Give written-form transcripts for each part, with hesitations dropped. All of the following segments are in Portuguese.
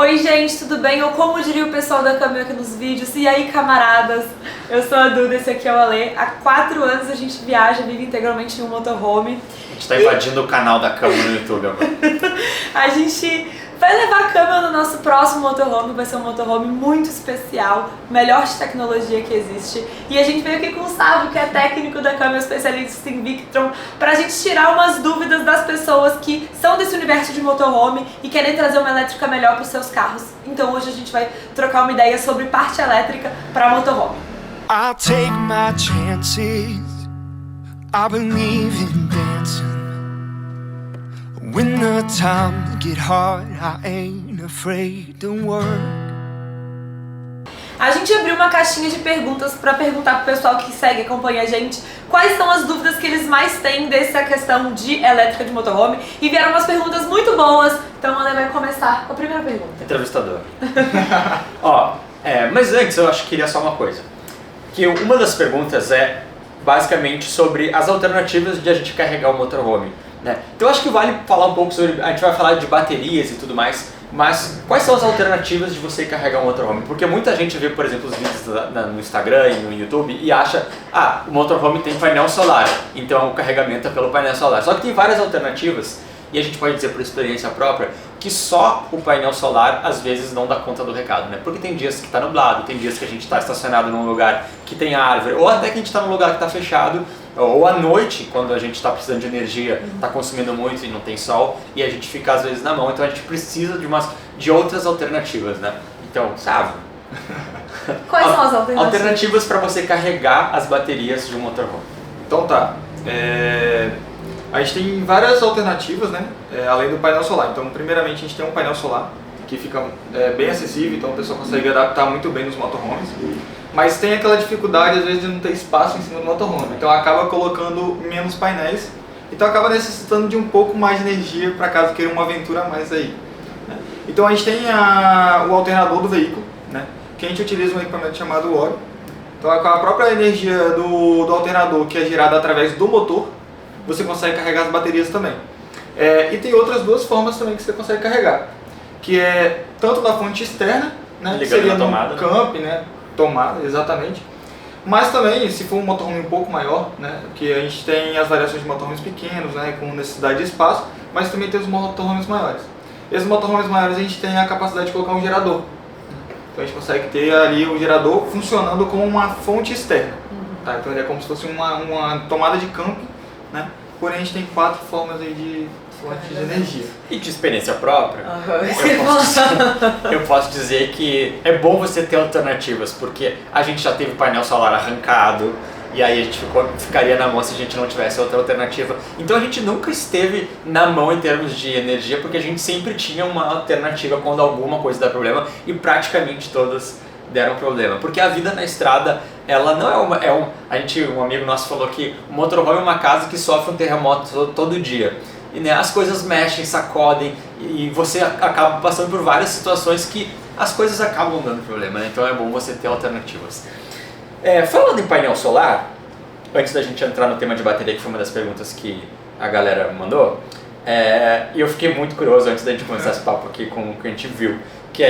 Oi gente, tudo bem? Ou como diria o pessoal da câmera aqui nos vídeos, e aí camaradas? Eu sou a Duda, esse aqui é o Ale. Há 4 anos a gente viaja, vive integralmente em um motorhome. A gente tá invadindo o canal da câmera no YouTube agora. A gente vai levar a câmera no nosso próximo motorhome, vai ser um motorhome muito especial, melhor de tecnologia que existe. E a gente veio aqui com o Sávio, que é técnico da câmera, especialista em Victron, pra gente tirar umas dúvidas das pessoas que são desse universo de motorhome e querem trazer uma elétrica melhor para os seus carros. Então hoje a gente vai trocar uma ideia sobre parte elétrica para motorhome. I'll take my chances. I believe in dancing. When the times get hard, I ain't afraid to work. A gente abriu uma caixinha de perguntas para perguntar pro pessoal que segue e acompanha a gente quais são as dúvidas que eles mais têm dessa questão de elétrica de motorhome, e vieram umas perguntas muito boas, então a Ale vai começar com a primeira pergunta. Entrevistador. Mas antes eu acho que queria só uma coisa. Que uma das perguntas é basicamente sobre as alternativas de a gente carregar o motorhome, né? Então eu acho que vale falar um pouco sobre, a gente vai falar de baterias e tudo mais, mas quais são as alternativas de você carregar um motorhome? Porque muita gente vê, por exemplo, os vídeos no Instagram e no YouTube e acha, o motorhome tem painel solar, então o carregamento é pelo painel solar. Só que tem várias alternativas, e a gente pode dizer por experiência própria, que só o painel solar às vezes não dá conta do recado, né? Porque tem dias que está nublado, tem dias que a gente está estacionado num lugar que tem árvore, ou até que a gente está num lugar que está fechado, ou à noite, quando a gente está precisando de energia, está consumindo muito e não tem sol, e a gente fica às vezes na mão, então a gente precisa de outras alternativas, né? Então, sabe? Quais são as alternativas? Alternativas para você carregar as baterias de um motorhome. Então tá, a gente tem várias alternativas, né, além do painel solar. Então primeiramente a gente tem um painel solar que fica bem acessível, então a pessoa consegue adaptar muito bem nos motorhomes. Mas tem aquela dificuldade às vezes de não ter espaço em cima do motorhome, então acaba colocando menos painéis, então acaba necessitando de um pouco mais de energia para caso queira uma aventura a mais aí, né? Então a gente tem o alternador do veículo, né, que a gente utiliza um equipamento chamado óleo. Então com a própria energia do alternador, que é gerada através do motor, você consegue carregar as baterias também. E tem outras duas formas também que você consegue carregar, que é tanto da fonte externa, né, que seria no camp, né, tomada, exatamente. Mas também, se for um motorhome um pouco maior, né, que a gente tem as variações de motorhomes pequenos, né, com necessidade de espaço, mas também tem os motorhomes maiores. Esses motorhomes maiores a gente tem a capacidade de colocar um gerador. Então a gente consegue ter ali o gerador funcionando como uma fonte externa. Tá? Então ele é como se fosse uma tomada de camp, né? Porém a gente tem 4 formas aí de fonte de energia. E de experiência própria, eu posso dizer que é bom você ter alternativas, porque a gente já teve painel solar arrancado, e aí a gente ficaria na mão se a gente não tivesse outra alternativa. Então a gente nunca esteve na mão em termos de energia, porque a gente sempre tinha uma alternativa quando alguma coisa dá problema, e todas deram problema. Porque a vida na estrada, ela não um amigo nosso falou que o motorhome é uma casa que sofre um terremoto todo dia. E, né, as coisas mexem, sacodem, e você acaba passando por várias situações que as coisas acabam dando problema, né? Então é bom você ter alternativas. Falando em painel solar, antes da gente entrar no tema de bateria, que foi uma das perguntas que a galera mandou, e eu fiquei muito curioso antes da gente começar esse papo aqui com o que a gente viu, que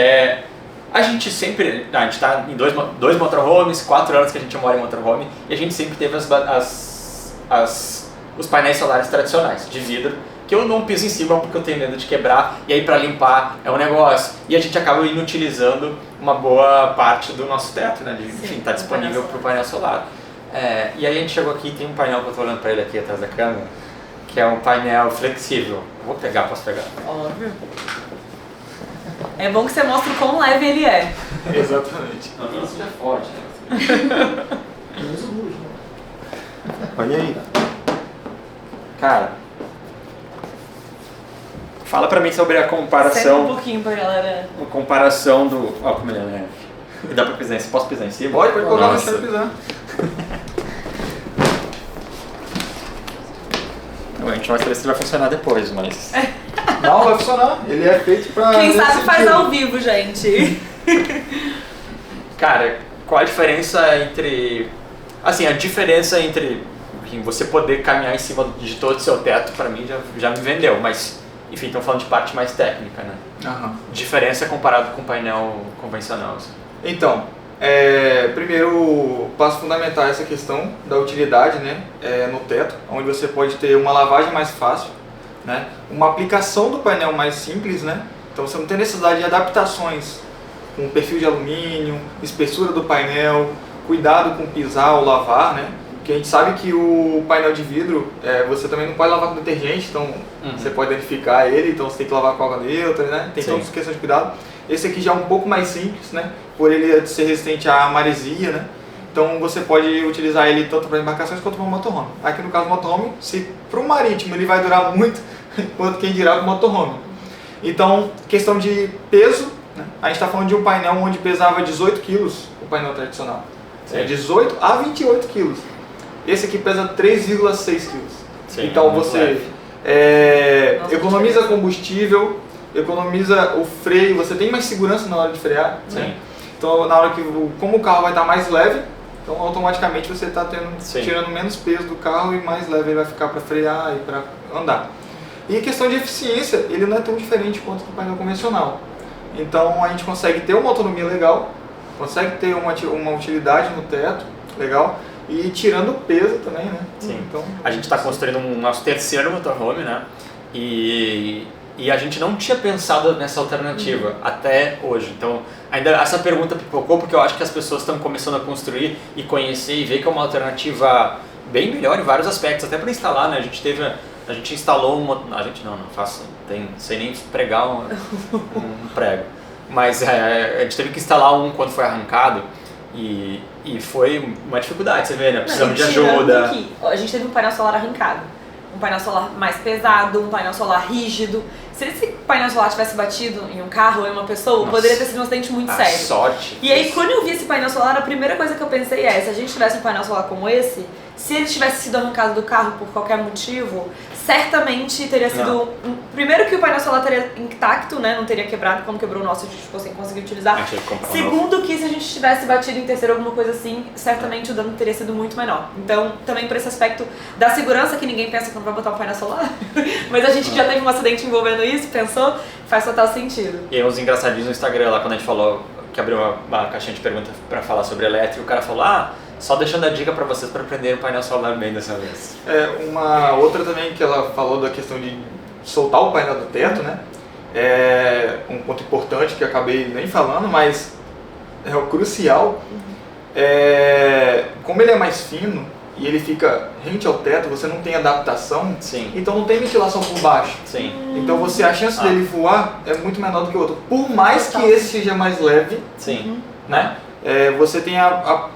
a gente está em dois motorhomes, 4 anos que a gente mora em motorhome, e a gente sempre teve os painéis solares tradicionais, de vidro, que eu não piso em cima porque eu tenho medo de quebrar, e aí para limpar é um negócio, e a gente acaba inutilizando uma boa parte do nosso teto, né, enfim, está disponível para o painel solar. E aí a gente chegou aqui e tem um painel que eu estou olhando para ele aqui atrás da câmera, que é um painel flexível. Vou pegar, posso pegar? Óbvio. É bom que você mostra o quão leve ele é. Exatamente. Isso é forte, né? Olha aí. Cara, fala pra mim sobre a comparação. Senta um pouquinho pra galera. A comparação do. Ó, como ele é leve. Dá pra pisar em cima? Posso pisar em cima? Pode colocar no chão e pisar. A gente vai saber se vai funcionar depois, mas. Não, vai funcionar. Ele é feito pra. Quem sabe faz ao vivo, gente. Cara, qual a diferença entre. Assim, a diferença entre você poder caminhar em cima de todo o seu teto, pra mim, já me vendeu, mas Enfim, estamos falando de parte mais técnica, né? Aham. Diferença comparado com o painel convencional. Assim. Então, primeiro o passo fundamental é essa questão da utilidade, né, no teto, onde você pode ter uma lavagem mais fácil, né, uma aplicação do painel mais simples, né, então você não tem necessidade de adaptações com perfil de alumínio, espessura do painel, cuidado com pisar ou lavar, né, porque a gente sabe que o painel de vidro, você também não pode lavar com detergente, então você pode danificar ele, então você tem que lavar com água neutra, né, tem todas as questões de cuidado. Esse aqui já é um pouco mais simples, né, por ele ser resistente à maresia, né, então você pode utilizar ele tanto para embarcações quanto para motorhome. Aqui no caso do motorhome, se para o marítimo ele vai durar muito, quanto quem dirá para o motorhome. Então, questão de peso, né, a gente está falando de um painel onde pesava 18 kg, o painel tradicional. 18 a 28 kg. Esse aqui pesa 3,6 kg. Então você economiza combustível, economiza o freio, você tem mais segurança na hora de frear. Né? Então na hora que como o carro vai estar mais leve, então automaticamente você está tirando menos peso do carro e mais leve ele vai ficar para frear e para andar. E a questão de eficiência, ele não é tão diferente quanto do painel convencional. Então a gente consegue ter uma autonomia legal, consegue ter uma utilidade no teto legal e tirando o peso também, né? Sim. Então, a gente está construindo um nosso terceiro motorhome, né? E a gente não tinha pensado nessa alternativa até hoje. Então, ainda essa pergunta pipocou porque eu acho que as pessoas estão começando a construir e conhecer e ver que é uma alternativa bem melhor em vários aspectos, até para instalar, né? A gente instalou a gente não faço, sei nem pregar um prego. Mas a gente teve que instalar um quando foi arrancado e foi uma dificuldade, você vê, né? Precisamos de ajuda. Aqui, a gente teve um painel solar arrancado, um painel solar mais pesado, um painel solar rígido. Se esse painel solar tivesse batido em um carro ou em uma pessoa, poderia ter sido um acidente muito sério. Sorte. E aí, quando eu vi esse painel solar, a primeira coisa que eu pensei se a gente tivesse um painel solar como esse, se ele tivesse sido arrancado do carro por qualquer motivo, certamente teria sido... Primeiro que o painel solar teria intacto, né? Não teria quebrado, como quebrou o nosso, a gente ficou sem conseguir utilizar. Segundo que se a gente tivesse batido em terceiro alguma coisa assim, certamente o dano teria sido muito menor. Então, também por esse aspecto da segurança, que ninguém pensa que não vai botar um painel solar, mas a gente já teve um acidente envolvendo isso, pensou, faz total sentido. E uns engraçadinhos no Instagram lá, quando a gente falou, que abriu uma caixinha de perguntas pra falar sobre elétrico, o cara falou, só deixando a dica para vocês para aprender o painel solar bem dessa vez. Uma outra também que ela falou da questão de soltar o painel do teto, né? Um ponto importante que eu acabei nem falando, mas é o crucial. Como ele é mais fino e ele fica rente ao teto, você não tem adaptação, então não tem ventilação por baixo. Então a chance dele voar é muito menor do que o outro. Por mais que esse seja mais leve, né? Você tem a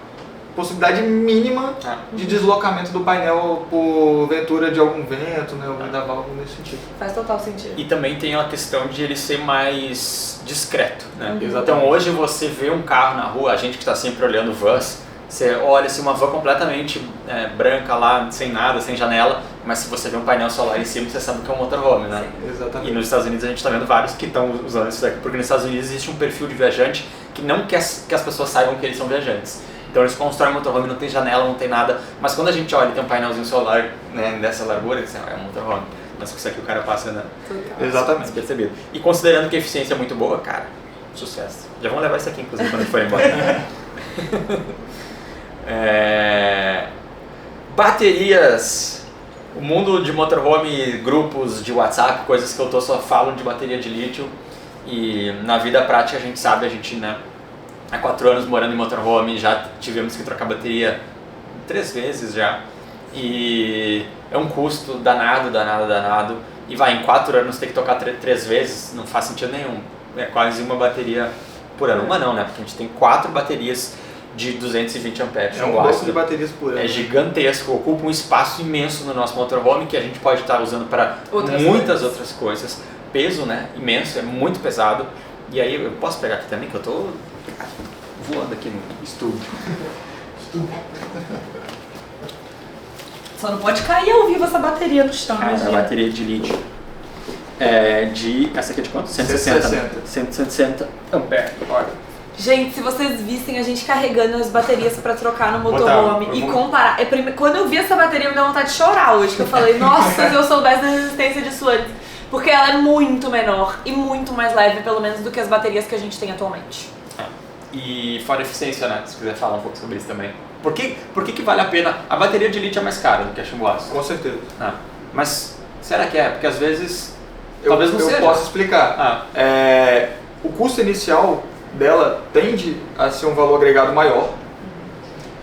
possibilidade mínima de deslocamento do painel por ventura de algum vento, né, ou vendaval, nesse sentido. Faz total sentido. E também tem a questão de ele ser mais discreto, né? Então hoje você vê um carro na rua, a gente que está sempre olhando vans, você olha assim, uma van completamente branca lá, sem nada, sem janela, mas se você vê um painel solar em cima, você sabe que é um motorhome, né? Exatamente. E nos Estados Unidos a gente está vendo vários que estão usando isso daqui, porque nos Estados Unidos existe um perfil de viajante que não quer que as pessoas saibam que eles são viajantes. Então eles constroem um motorhome, não tem janela, não tem nada, mas quando a gente olha e tem um painelzinho solar, né, dessa largura, é um motorhome. Mas isso aqui o cara passa, né? Exatamente. Despercebido. E considerando que a eficiência é muito boa, cara, sucesso. Já vamos levar isso aqui, inclusive, quando a gente for embora. Baterias. O mundo de motorhome, grupos de WhatsApp, coisas que eu só falam de bateria de lítio. E na vida prática a gente sabe, né? Há 4 anos morando em motorhome, já tivemos que trocar bateria 3 vezes já. E é um custo danado. E em 4 anos ter que tocar 3 vezes não faz sentido nenhum. É quase uma bateria por ano. Uma não, né? Porque a gente tem 4 baterias de 220 amperes. É um bloco de baterias por ano. É gigantesco, ocupa um espaço imenso no nosso motorhome que a gente pode estar usando para muitas outras coisas. Peso, né? Imenso, é muito pesado. E aí, eu posso pegar aqui também, que eu tô voando aqui no estúdio. Só não pode cair ao vivo essa bateria no chão, né, a bateria de lítio. Essa aqui é de quanto? 160 amperes. Olha. Gente, se vocês vissem a gente carregando as baterias pra trocar no motorhome e comparar. Quando eu vi essa bateria, me deu vontade de chorar hoje, que eu falei, nossa, se eu soubesse da resistência disso antes. Porque ela é muito menor e muito mais leve, pelo menos, do que as baterias que a gente tem atualmente. E fora eficiência, né? Se quiser falar um pouco sobre isso também. Por que vale a pena? A bateria de lítio é mais cara do que a chumbo ácido. Com certeza. Mas será que é? Porque às vezes... talvez não seja. Eu posso explicar. O custo inicial dela tende a ser um valor agregado maior.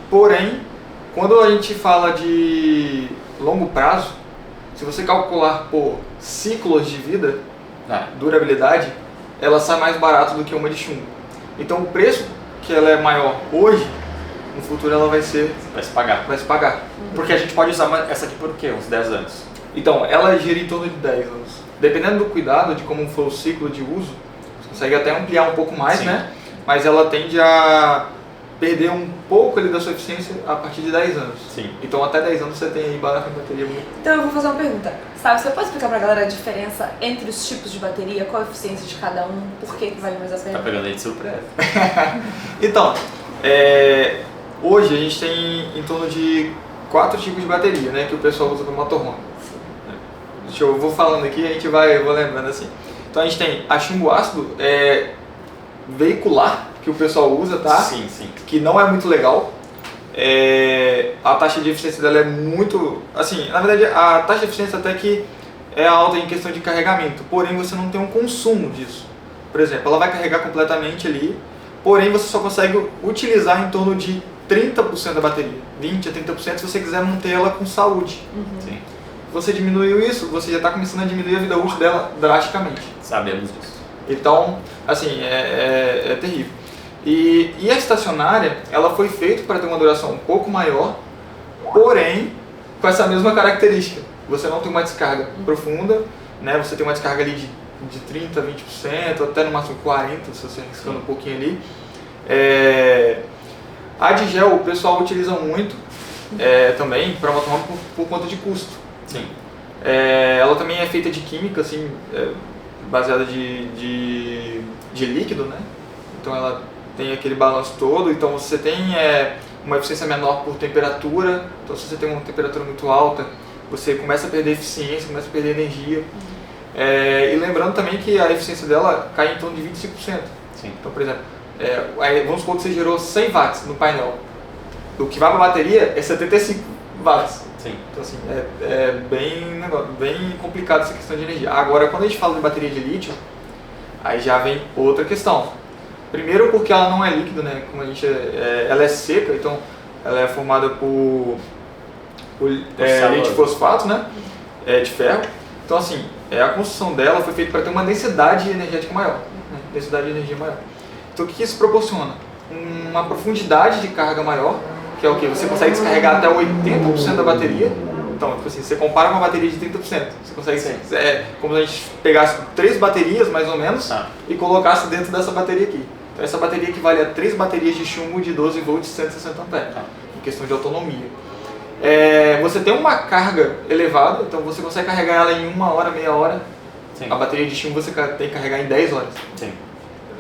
Porém, quando a gente fala de longo prazo, se você calcular por ciclos de vida, durabilidade, ela sai mais barato do que uma de chumbo. Então o preço que ela é maior hoje, no futuro ela vai se pagar. Porque a gente pode usar essa aqui por o quê? Uns 10 anos. Então, ela gira em torno de 10 anos. Dependendo do cuidado, de como for o ciclo de uso, você consegue até ampliar um pouco mais, né? Mas ela tende a perder um pouco ali da sua eficiência a partir de 10 anos. Sim. Então até 10 anos você tem aí bateria muito. Então eu vou fazer uma pergunta. Sabe, você pode explicar pra galera a diferença entre os tipos de bateria, qual a eficiência de cada um, por que vale mais a pena? Tá pegando aí de surpresa. Então, hoje a gente tem em torno de 4 tipos de bateria, né, que o pessoal usa para motorhome. Eu vou falando aqui e eu vou lembrando assim. Então a gente tem a chumbo ácido veicular, que o pessoal usa, tá? Sim. Que não é muito legal. A taxa de eficiência dela é muito... assim, na verdade a taxa de eficiência até que é alta em questão de carregamento, porém você não tem um consumo disso. Por exemplo, ela vai carregar completamente ali, porém você só consegue utilizar em torno de 30% da bateria, 20% a 30% se você quiser manter ela com saúde. Sim. Você diminuiu isso, você já está começando a diminuir a vida útil dela drasticamente. Sabemos disso. Então, assim, é terrível. E a estacionária, ela foi feita para ter uma duração um pouco maior, porém, com essa mesma característica. Você não tem uma descarga profunda, né? Você tem uma descarga ali de 30%, 20%, até no máximo 40%, se você arriscando um pouquinho ali. A de gel o pessoal utiliza muito também para motorhome por conta de custo. Sim. Ela também é feita de química, assim, baseada de líquido, né? Então ela tem aquele balanço todo, então você tem uma eficiência menor por temperatura, então se você tem uma temperatura muito alta, você começa a perder eficiência, começa a perder energia. E lembrando também que a eficiência dela cai em torno de 25%. Sim. Então, por exemplo, vamos supor que você gerou 100 watts no painel. O que vai para a bateria é 75 watts. Sim. Então assim, bem complicado essa questão de energia. Agora, quando a gente fala de bateria de lítio, aí já vem outra questão. Primeiro porque ela não é líquido, né? Como ela é seca, então ela é formada por lítio fosfato, né? De ferro. Então assim, a construção dela foi feita para ter uma densidade energética maior, né? Densidade de energia maior. Então o que isso proporciona? Uma profundidade de carga maior, que é o que? Você consegue descarregar até 80% da bateria. Então, tipo assim, você compara uma bateria de 30%. Você consegue, como se a gente pegasse 3 baterias, mais ou menos, e colocasse dentro dessa bateria aqui. Então, essa bateria equivale a 3 baterias de chumbo de 12 volts e 160 amperes, em questão de autonomia. Você tem uma carga elevada, então você consegue carregar ela em 1 hora, meia hora. Sim. A bateria de chumbo você tem que carregar em 10 horas. Sim.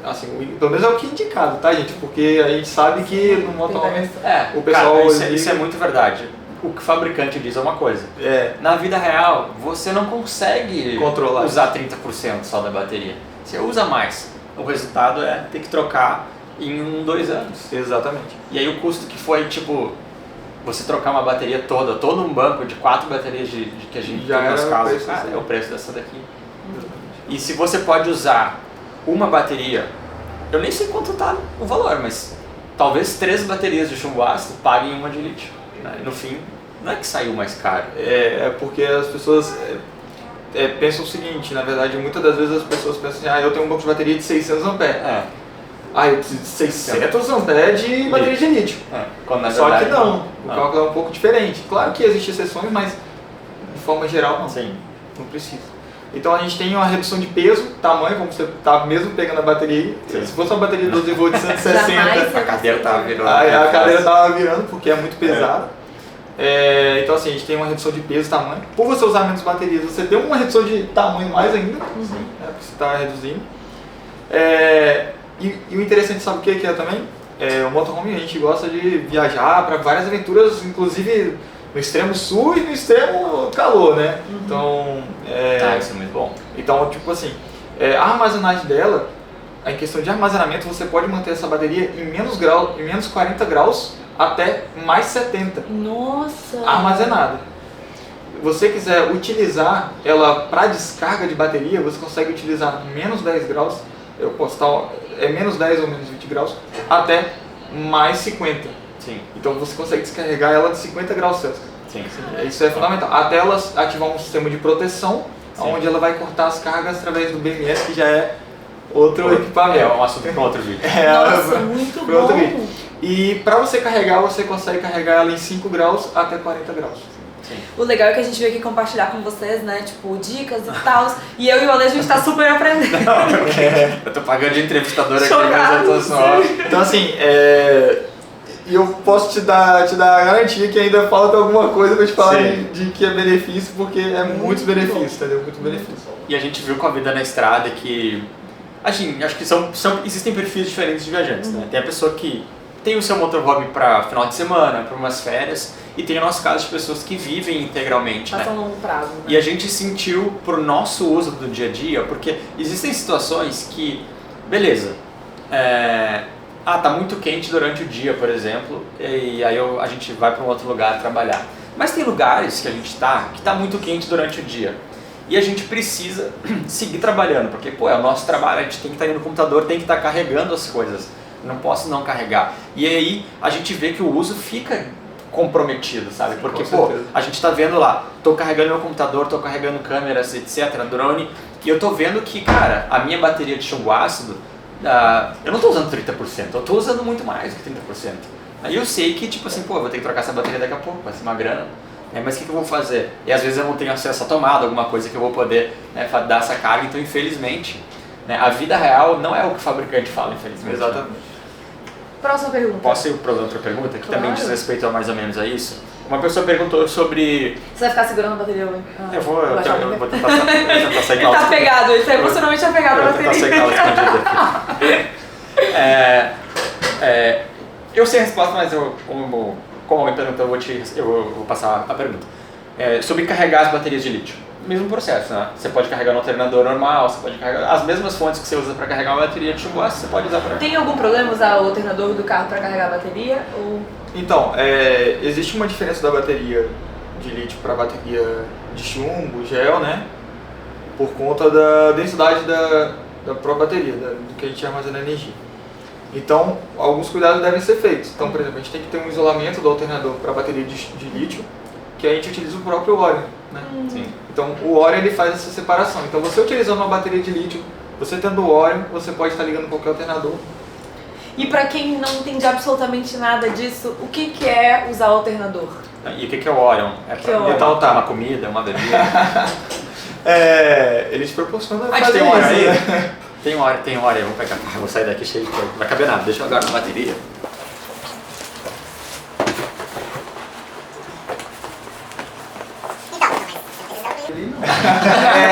Assim, pelo menos é o que é indicado, tá, gente? Porque a gente sabe que no motorhome o pessoal... Cara, isso é muito verdade. O que o fabricante diz é uma coisa. Na vida real, você não consegue controlar, usar 30% só da bateria. Você usa mais. O resultado é ter que trocar em 2 anos. Exatamente. E aí o custo que foi, tipo, você trocar uma bateria toda, todo um banco de 4 baterias que a gente já tem nos casos, é o preço dessa daqui. E se você pode usar uma bateria, eu nem sei quanto tá o valor, mas talvez 3 baterias de chumbo ácido paguem uma de lítio. Né? E no fim, não é que saiu mais caro. Porque as pessoas pensam o seguinte, na verdade, muitas das vezes as pessoas pensam assim, eu tenho um banco de bateria de 600 amperes. Eu preciso de 600 amperes de bateria de lítio. Quando, na Só verdade, que não, o cálculo é um pouco diferente. Claro que existem exceções, mas de forma geral não. Sim. Não precisa. Então a gente tem uma redução de peso, tamanho, como você está mesmo pegando a bateria. Sim. Se fosse uma bateria de 12 volts 160, a cadeira estava virando. A cadeira estava virando porque é muito pesada. Então assim, a gente tem uma redução de peso e tamanho. Por você usar menos baterias, você tem uma redução de tamanho mais ainda, porque você está reduzindo. E o interessante, sabe o que é também? O motorhome, a gente gosta de viajar para várias aventuras, inclusive no extremo sul e no extremo calor, né? Então, isso é muito bom. Então, tipo assim, a armazenagem dela, em questão de armazenamento, você pode manter essa bateria em menos 40 graus até mais 70. Nossa! Armazenada. Você quiser utilizar ela para descarga de bateria, você consegue utilizar menos 10 graus, eu posso estar, menos 10 ou menos 20 graus, até mais 50. Sim. Então você consegue descarregar ela de 50 graus Celsius. Sim. Isso é fundamental. Até ela ativar um sistema de proteção, onde ela vai cortar as cargas através do BMS, que já é outro equipamento. É um assunto para outro vídeo. Nossa, muito bom! Outro vídeo. E para você carregar, você consegue carregar ela em 5 graus até 40 graus. O legal é que a gente veio aqui compartilhar com vocês, né, tipo, dicas e tal. E eu e o Ale, a gente tá super aprendendo. Eu tô pagando de entrevistador aqui, Chocado, mas eu tô só... Então assim, e eu posso te dar a garantia que ainda falta alguma coisa pra te falar de que é benefício, porque é muitos benefícios, entendeu? Muito benefício. E a gente viu com a vida na estrada que, assim, acho que existem perfis diferentes de viajantes, né? Tem a pessoa que tem o seu motorhome para final de semana, para umas férias, e tem o nosso caso de pessoas que vivem integralmente, Passa né? a longo prazo, né? E a gente sentiu pro nosso uso do dia a dia, porque existem situações que, beleza, tá muito quente durante o dia, por exemplo, e aí a gente vai para um outro lugar trabalhar. Mas tem lugares que a gente que tá muito quente durante o dia. E a gente precisa seguir trabalhando, porque é o nosso trabalho, a gente tem que estar indo no computador, tem que estar carregando as coisas. Não posso não carregar. E aí a gente vê que o uso fica comprometido, sabe? Porque, a gente tá vendo lá, tô carregando meu computador, tô carregando câmeras, etc, drone, e eu tô vendo que, cara, a minha bateria de chumbo ácido, eu não tô usando 30%, eu tô usando muito mais do que 30%. Aí eu sei que, tipo assim, eu vou ter que trocar essa bateria daqui a pouco, vai ser uma grana. Mas o que eu vou fazer? E às vezes eu não tenho acesso à tomada, alguma coisa que eu vou poder dar essa carga, então infelizmente, a vida real não é o que o fabricante fala, infelizmente. Exatamente. Próxima pergunta. Posso ir para outra pergunta, que Claro. também diz respeito a mais ou menos a isso? Uma pessoa perguntou sobre... Você vai ficar segurando a bateria? Eu vou tentar sair Ele tá apegado, ele tá emocionalmente apegado à Eu vou tentar sair com ela bateria. escondida aqui. Eu sei a resposta, mas como alguém perguntou, eu vou passar a pergunta. Sobre carregar as baterias de lítio. Mesmo processo, né? Você pode carregar no alternador normal, você pode carregar as mesmas fontes que você usa para carregar uma bateria de chumbo ácido, você pode usar para... Tem algum problema usar o alternador do carro para carregar a bateria? Ou... Então, existe uma diferença da bateria de lítio para bateria de chumbo, gel, né? Por conta da densidade da própria bateria, do que a gente armazena energia. Então, alguns cuidados devem ser feitos. Então, por exemplo, a gente tem que ter um isolamento do alternador para a bateria de lítio, que a gente utiliza o próprio óleo, né? Sim. Então, o óleo ele faz essa separação. Então, você utilizando uma bateria de lítio, você tendo o óleo, você pode estar ligando qualquer alternador. E para quem não entende absolutamente nada disso, o que é usar o alternador? E o que é o Orion? É Que é o para Orion? uma comida, uma bebida? Eles proporcionam A gente fazer tem um Orion isso, aí? né? Tem um Orion, vou pegar. Vou sair daqui cheio de coisa. Não vai caber nada, deixa eu agora na bateria.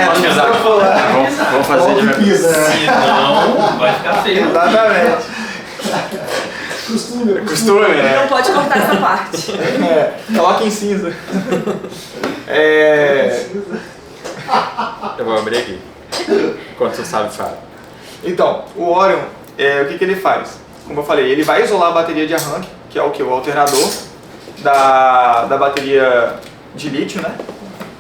Pode usar. Vamos fazer de verdade. Senão, vai ficar feio. Exatamente. Costume, Não né? pode cortar essa parte. Coloca em cinza. Eu vou abrir aqui. Enquanto você sabe, fala. Então, o Orion, o que ele faz? Como eu falei, ele vai isolar a bateria de arranque, que é o que? O alternador da bateria de lítio, né?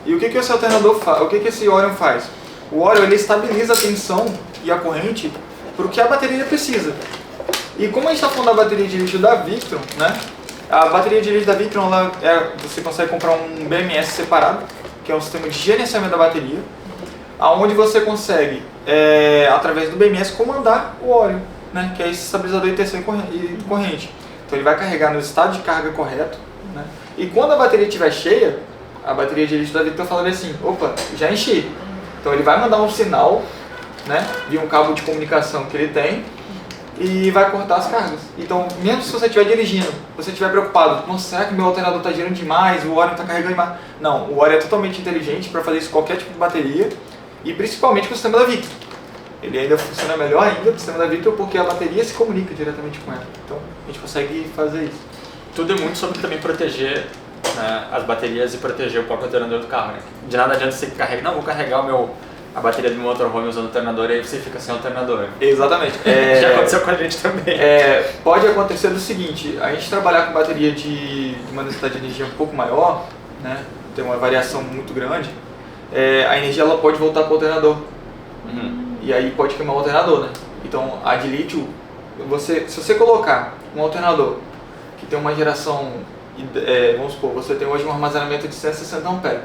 E o que esse alternador faz? O que esse Orion faz? O Orion ele estabiliza a tensão e a corrente para o que a bateria precisa. E como a gente está falando da bateria de lítio da Victron, né? A bateria de lítio da Victron, você consegue comprar um BMS separado, que é um sistema de gerenciamento da bateria, aonde você consegue, através do BMS, comandar o Orion, né? Que é esse estabilizador de tensão e corrente. Então ele vai carregar no estado de carga correto, né? E quando a bateria estiver cheia, a bateria de lítio da Victron fala assim, opa, já enchi. Então ele vai mandar um sinal, né, via um cabo de comunicação que ele tem, e vai cortar as cargas. Então, mesmo se você estiver dirigindo, você estiver preocupado, nossa, será que meu alternador está girando demais, o Orion está carregando demais? Não, o Orion é totalmente inteligente para fazer isso com qualquer tipo de bateria, e principalmente com o sistema da Victron. Ele ainda funciona melhor ainda com o sistema da Victron porque a bateria se comunica diretamente com ela. Então, a gente consegue fazer isso. Tudo é muito sobre também proteger né, as baterias e proteger o próprio alternador do carro, né? De nada adianta você carregar, não, vou carregar a bateria do meu motorhome usando o alternador e aí você fica sem alternador. Exatamente. Já aconteceu com a gente também. Pode acontecer do seguinte, a gente trabalhar com bateria de uma necessidade de energia um pouco maior, né, tem uma variação muito grande, a energia ela pode voltar para o alternador. E aí pode queimar o alternador, né? Então a de lítio, se você colocar um alternador que tem uma geração, vamos supor, você tem hoje um armazenamento de 160 amperes.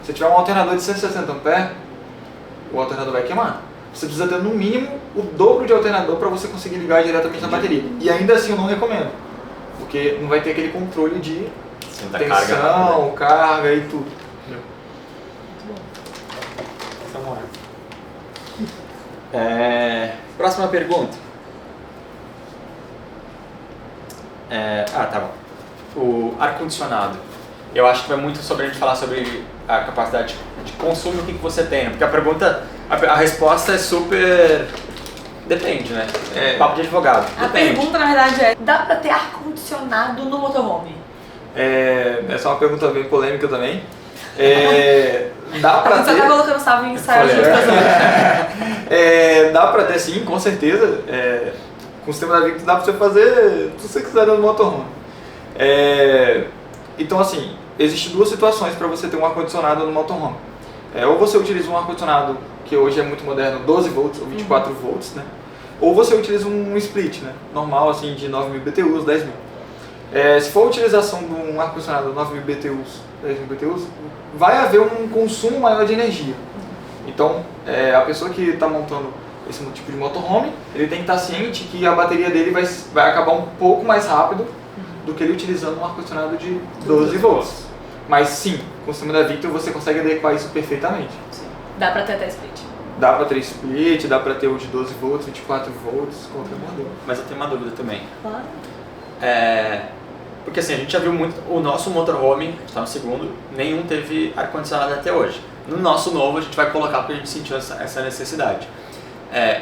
Se tiver um alternador de 160 amperes, o alternador vai queimar. Você precisa ter no mínimo o dobro de alternador para você conseguir ligar diretamente na bateria. E ainda assim eu não recomendo, porque não vai ter aquele controle de tensão, carga e tudo. Próxima pergunta. Tá bom. O ar-condicionado. Eu acho que vai muito sobre a gente falar sobre a capacidade de consumo do que você tem, né? Porque a pergunta, a resposta é super... Depende, né? Papo de advogado. A Depende. pergunta, na verdade, dá pra ter ar-condicionado no motorhome? Essa é uma pergunta bem polêmica também. Dá pra Você ter... tá colocando salvo em ensaio de Dá pra ter sim, com certeza. Com o sistema da Victus dá pra você fazer tudo que você quiser no motorhome. Então assim, existem duas situações para você ter um ar-condicionado no motorhome. Ou você utiliza um ar-condicionado que hoje é muito moderno, 12 volts ou 24 volts, né? Ou você utiliza um split, né? Normal, assim, de 9.000 BTUs, 10.000. Se for a utilização de um ar-condicionado 9.000 BTUs, 10.000 BTUs, vai haver um consumo maior de energia. Então, a pessoa que está montando esse tipo de motorhome, ele tem que estar ciente que a bateria dele vai acabar um pouco mais rápido do que ele utilizando um ar-condicionado de 12 volts. Mas sim, com o sistema da Victus você consegue adequar isso perfeitamente. Sim. Dá pra ter até split. Dá pra ter split, dá pra ter o de 12 volts, 24 volts, qualquer modelo. Mas eu tenho uma dúvida também. Claro. Porque assim, a gente já viu muito, o nosso motorhome, a gente está no segundo, nenhum teve ar-condicionado até hoje. No nosso novo a gente vai colocar porque a gente sentiu essa necessidade.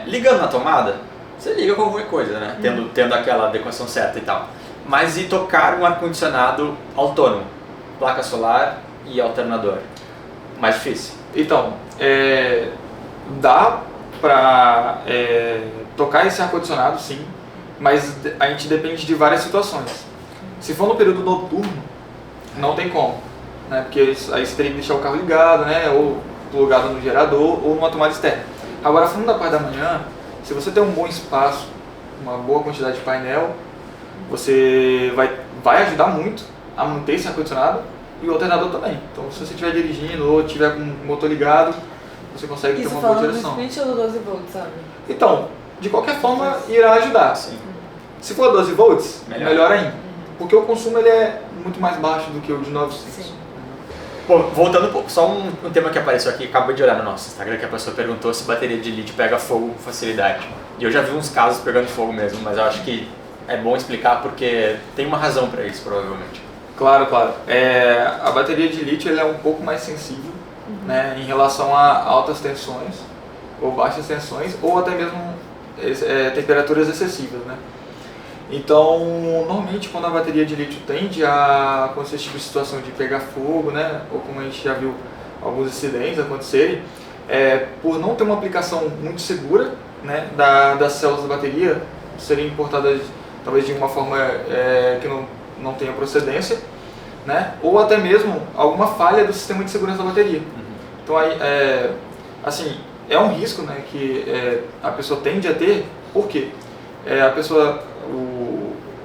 Ligando na tomada, você liga com qualquer coisa, né? Tendo aquela adequação certa e tal. Mas e tocar um ar-condicionado autônomo? Placa solar e alternador? Mais difícil. Então, dá pra tocar esse ar-condicionado sim, mas a gente depende de várias situações. Se for no período noturno, não tem como, né? Porque aí você teria que deixar o carro ligado, né? Ou plugado no gerador ou numa tomada externa. Agora, falando da parte da manhã, se você tem um bom espaço, uma boa quantidade de painel, você vai ajudar muito a manter esse ar-condicionado e o alternador também. Então, se você estiver dirigindo ou estiver com o motor ligado, você consegue ter uma boa direção. Isso falando do split ou do 12 volts, sabe? Então, de qualquer forma, irá ajudar. Sim. Se for 12 volts, melhor ainda. Uhum. Porque o consumo ele é muito mais baixo do que o de 900. Sim. Pô, voltando um pouco, só um tema que apareceu aqui, acabei de olhar no nosso Instagram, que a pessoa perguntou se bateria de lítio pega fogo com facilidade. E eu já vi uns casos pegando fogo mesmo, mas eu acho que é bom explicar porque tem uma razão para isso, provavelmente. Claro, claro. A bateria de lítio ela é um pouco mais sensível, né, em relação a altas tensões, ou baixas tensões, ou até mesmo temperaturas excessivas, né? Então, normalmente quando a bateria de lítio tende a acontecer esse tipo de situação de pegar fogo, né, ou como a gente já viu alguns acidentes acontecerem, por não ter uma aplicação muito segura, né, das células da bateria, serem importadas talvez de uma forma que não tenha procedência, né, ou até mesmo alguma falha do sistema de segurança da bateria. Então, aí, assim, é um risco, né, que a pessoa tende a ter. Por quê?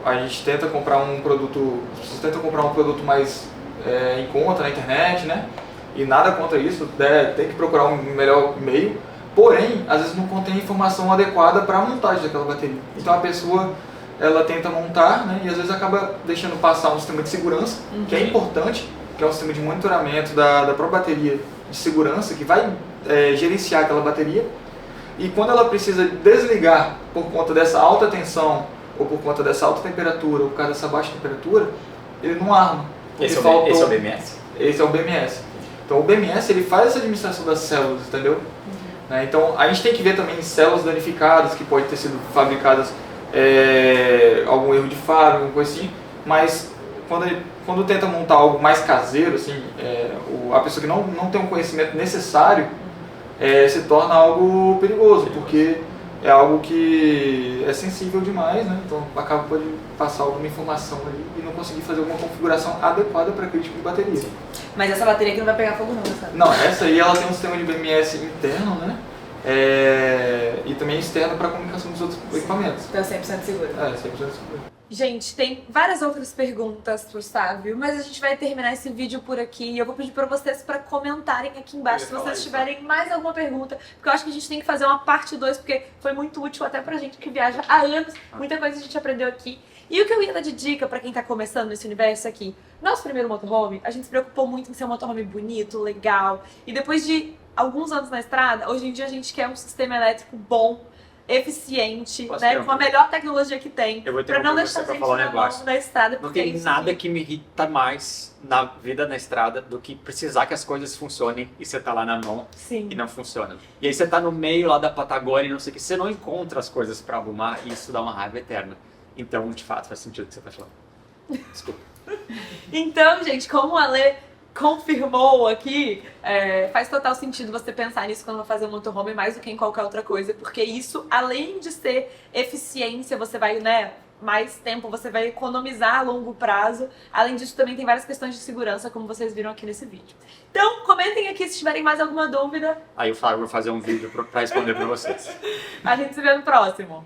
A gente tenta comprar um produto, as pessoas tentam comprar um produto mais em conta na internet, né? E nada contra isso, tem que procurar um melhor meio. Porém, às vezes não contém a informação adequada para a montagem daquela bateria. Então a pessoa ela tenta montar, né? E às vezes acaba deixando passar um sistema de segurança, que é importante, que é um sistema de monitoramento da própria bateria de segurança, que vai gerenciar aquela bateria. E quando ela precisa desligar por conta dessa alta tensão, ou por conta dessa alta temperatura, ou por causa dessa baixa temperatura, ele não arma. Esse é o BMS? Esse é o BMS. Então o BMS ele faz essa administração das células, entendeu? Né? Então a gente tem que ver também células danificadas, que pode ter sido fabricadas algum erro de fábrica, alguma coisa assim, mas quando tenta montar algo mais caseiro, assim, a pessoa que não tem um conhecimento necessário, se torna algo perigoso, porque é algo que é sensível demais, né? Então pode passar alguma informação ali e não conseguir fazer alguma configuração adequada para aquele tipo de bateria. Sim. Mas essa bateria aqui não vai pegar fogo não, sabe? Não, essa aí ela tem um sistema de BMS interno, né? E também externo para comunicação dos outros equipamentos. Então é 100% seguro. 100% seguro. Gente, tem várias outras perguntas pro Sávio, mas a gente vai terminar esse vídeo por aqui e eu vou pedir pra vocês pra comentarem aqui embaixo se vocês tiverem mais alguma pergunta, porque eu acho que a gente tem que fazer uma parte 2, porque foi muito útil até pra gente que viaja há anos, muita coisa a gente aprendeu aqui. E o que eu ia dar de dica pra quem tá começando nesse universo aqui, nosso primeiro motorhome, a gente se preocupou muito em ser um motorhome bonito, legal, e depois de alguns anos na estrada, hoje em dia a gente quer um sistema elétrico bom, eficiente, né, com a melhor tecnologia que tem, pra não deixar a gente na mão da estrada. Não tem nada que me irrita mais na vida na estrada do que precisar que as coisas funcionem e você tá lá na mão e não funciona. E aí você tá no meio lá da Patagônia e não sei o que, você não encontra as coisas pra arrumar e isso dá uma raiva eterna. Então, de fato, faz sentido o que você tá falando. Desculpa. Então, gente, como o Ale confirmou aqui, faz total sentido você pensar nisso quando vai fazer um motorhome mais do que em qualquer outra coisa, porque isso, além de ser eficiência, você vai, mais tempo, você vai economizar a longo prazo. Além disso, também tem várias questões de segurança, como vocês viram aqui nesse vídeo. Então, comentem aqui se tiverem mais alguma dúvida. Aí o Flávio vai fazer um vídeo pra responder pra vocês. A gente se vê no próximo.